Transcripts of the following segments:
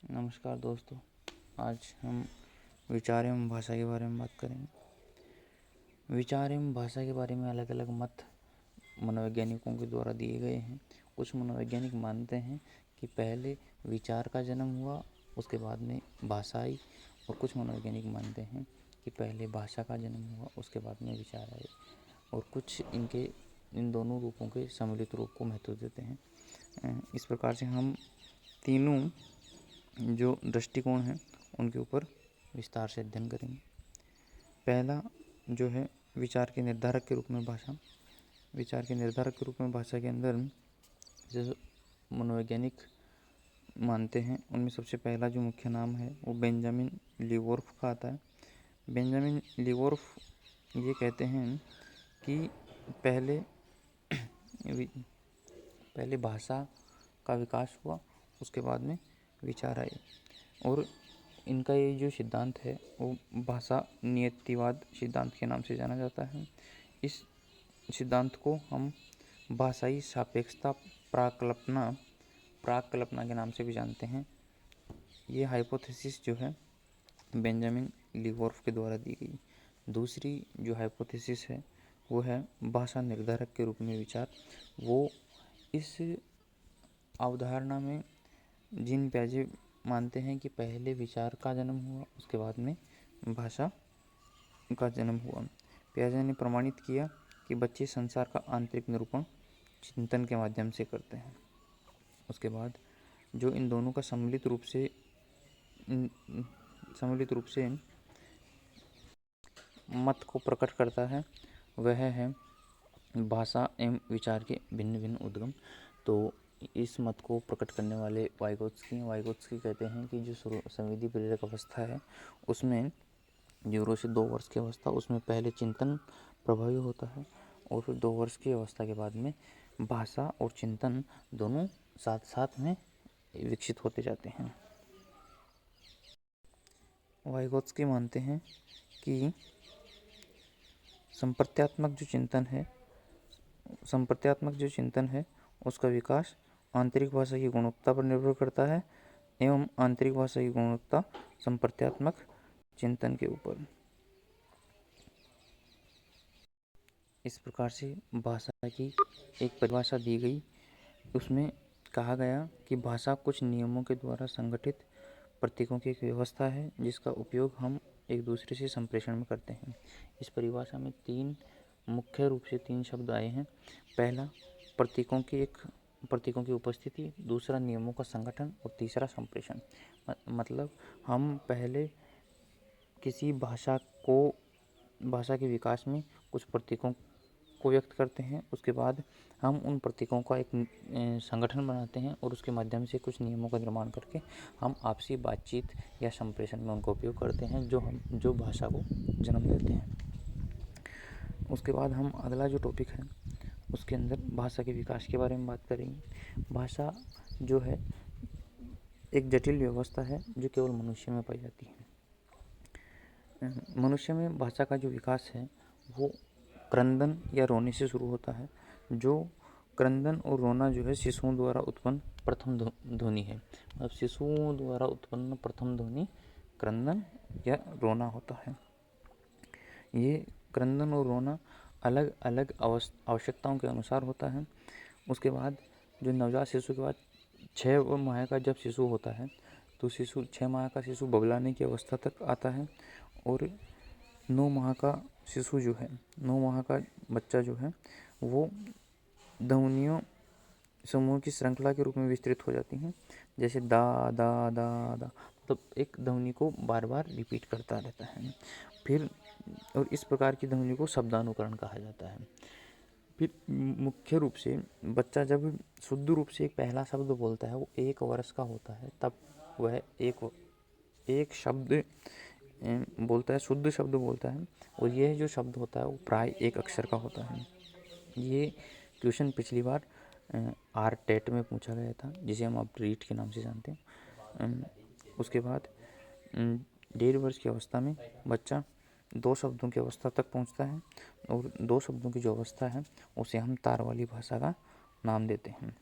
नमस्कार दोस्तों, आज हम विचार एवं भाषा के बारे में बात करेंगे। विचार एवं भाषा के बारे में अलग अलग मत मनोवैज्ञानिकों के द्वारा दिए गए हैं। कुछ मनोवैज्ञानिक मानते हैं कि पहले विचार का जन्म हुआ, उसके बाद में भाषा आई, और कुछ मनोवैज्ञानिक मानते हैं कि पहले भाषा का जन्म हुआ, उसके बाद में विचार आए, और कुछ इन दोनों रूपों के सम्मिलित रूप को महत्व देते हैं। इस प्रकार से हम तीनों जो दृष्टिकोण हैं उनके ऊपर विस्तार से अध्ययन करेंगे। पहला जो है विचार के निर्धारक के रूप में भाषा। विचार के निर्धारक के रूप में भाषा के अंदर जो मनोवैज्ञानिक मानते हैं उनमें सबसे पहला जो मुख्य नाम है वो बेंजामिन लीवोर्फ का आता है। बेंजामिन लीवोर्फ ये कहते हैं कि पहले भाषा का विकास हुआ, उसके बाद में विचार आए, और इनका ये जो सिद्धांत है वो भाषा नियतिवाद सिद्धांत के नाम से जाना जाता है। इस सिद्धांत को हम भाषाई सापेक्षता प्राकल्पना के नाम से भी जानते हैं। ये हाइपोथेसिस जो है बेंजामिन लीवोर्फ के द्वारा दी गई। दूसरी जो हाइपोथेसिस है वो है भाषा निर्धारक के रूप में विचार। वो इस अवधारणा में जीन पियाजे मानते हैं कि पहले विचार का जन्म हुआ, उसके बाद में भाषा का जन्म हुआ। पियाजे ने प्रमाणित किया कि बच्चे संसार का आंतरिक निरूपण चिंतन के माध्यम से करते हैं। उसके बाद जो इन दोनों का सम्मिलित रूप से मत को प्रकट करता है वह है भाषा एवं विचार के भिन्न भिन्न उद्गम। तो इस मत को प्रकट करने वाले वाइगोत्स्की कहते हैं कि जो संवेदी प्रेरक अवस्था है उसमें 0 से 2 वर्ष की अवस्था, उसमें पहले चिंतन प्रभावी होता है, और फिर 2 वर्ष की अवस्था के बाद में भाषा और चिंतन दोनों साथ साथ में विकसित होते जाते हैं। वाइगोत्स्की मानते हैं कि संप्रत्यात्मक जो चिंतन है उसका विकास आंतरिक भाषा की गुणवत्ता पर निर्भर करता है, एवं आंतरिक भाषा की गुणवत्ता संप्रत्यात्मक चिंतन के ऊपर। इस प्रकार से भाषा की एक परिभाषा दी गई। उसमें कहा गया कि भाषा कुछ नियमों के द्वारा संगठित प्रतीकों की एक व्यवस्था है जिसका उपयोग हम एक दूसरे से संप्रेषण में करते हैं। इस परिभाषा में मुख्य रूप से 3 शब्द आए हैं। पहला प्रतीकों की उपस्थिति, दूसरा नियमों का संगठन, और तीसरा संप्रेषण। मतलब हम पहले किसी भाषा के विकास में कुछ प्रतीकों को व्यक्त करते हैं, उसके बाद हम उन प्रतीकों का एक संगठन बनाते हैं और उसके माध्यम से कुछ नियमों का निर्माण करके हम आपसी बातचीत या संप्रेषण में उनका उपयोग करते हैं जो भाषा को जन्म देते हैं। उसके बाद हम अगला जो टॉपिक है उसके अंदर भाषा के विकास के बारे में बात करेंगे। भाषा जो है एक जटिल व्यवस्था है जो केवल मनुष्य में पाई जाती है। मनुष्य में भाषा का जो विकास है वो क्रंदन या रोने से शुरू होता है। जो क्रंदन और रोना जो है शिशुओं द्वारा उत्पन्न प्रथम ध्वनि है। अब शिशुओं द्वारा उत्पन्न प्रथम ध्वनि क्रंदन या रोना होता है। ये क्रंदन और रोना अलग अलग आवश्यकताओं के अनुसार होता है। उसके बाद जो नवजात शिशु के बाद 6 माह का जब शिशु होता है तो 6 माह का शिशु बबलाने की अवस्था तक आता है, और 9 माह का शिशु जो है 9 माह का बच्चा जो है वो ध्वनियों समूह की श्रृंखला के रूप में विस्तृत हो जाती हैं, जैसे दा दा दा दा, मतलब एक ध्वनि को बार बार रिपीट करता रहता है। फिर और इस प्रकार की ध्वनि को शब्दानुकरण कहा जाता है। फिर मुख्य रूप से बच्चा जब शुद्ध रूप से एक पहला शब्द बोलता है वो 1 वर्ष का होता है, तब वह एक शब्द बोलता है, शुद्ध शब्द बोलता है, और यह जो शब्द होता है वो प्राय 1 अक्षर का होता है। ये क्वेश्चन पिछली बार आर टेट में पूछा गया था, जिसे हम अब रीट के नाम से जानते हैं। उसके बाद 1.5 वर्ष की अवस्था में बच्चा 2 शब्दों की अवस्था तक पहुंचता है, और 2 शब्दों की जो अवस्था है उसे हम तार वाली भाषा का नाम देते हैं।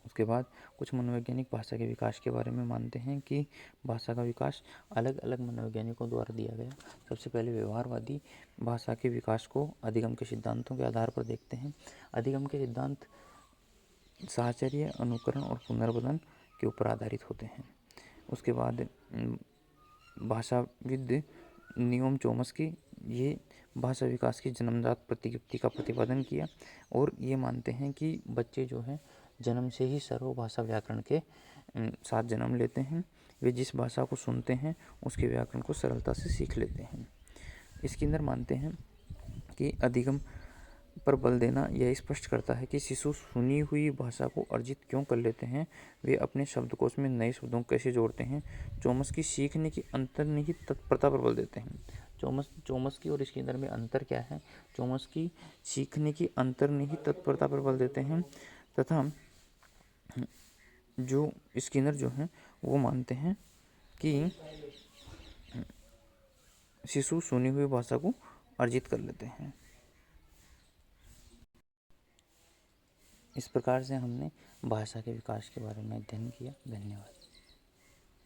उसके बाद कुछ मनोवैज्ञानिक भाषा के विकास के बारे में मानते हैं कि भाषा का विकास अलग अलग मनोवैज्ञानिकों द्वारा दिया गया। सबसे पहले व्यवहारवादी भाषा के विकास को अधिगम के सिद्धांतों के आधार पर देखते हैं। अधिगम के सिद्धांत साहचर्य, अनुकरण और पुनर्बलन के ऊपर आधारित होते हैं। उसके बाद भाषाविद नियोम चोम्स्की ये भाषा विकास की जन्मजात प्रतियुक्ति का प्रतिपादन किया और ये मानते हैं कि बच्चे जो हैं जन्म से ही सर्वभाषा व्याकरण के साथ जन्म लेते हैं। वे जिस भाषा को सुनते हैं उसके व्याकरण को सरलता से सीख लेते हैं। इसके अंदर मानते हैं कि अधिगम पर बल देना यह स्पष्ट करता है कि शिशु सुनी हुई भाषा को अर्जित क्यों कर लेते हैं, वे अपने शब्दकोश में नए शब्दों को कैसे जोड़ते हैं। चोम्स्की सीखने की अंतर्निहित तत्परता पर बल देते हैं। चोम्स्की और इसके अंदर में अंतर क्या है? चोम्स्की सीखने की अंतर्निहित तत्परता पर बल देते हैं तथा जो स्किनर जो हैं वो मानते हैं कि शिशु सुनी हुई भाषा को अर्जित कर लेते हैं। इस प्रकार से हमने भाषा के विकास के बारे में अध्ययन किया। धन्यवाद।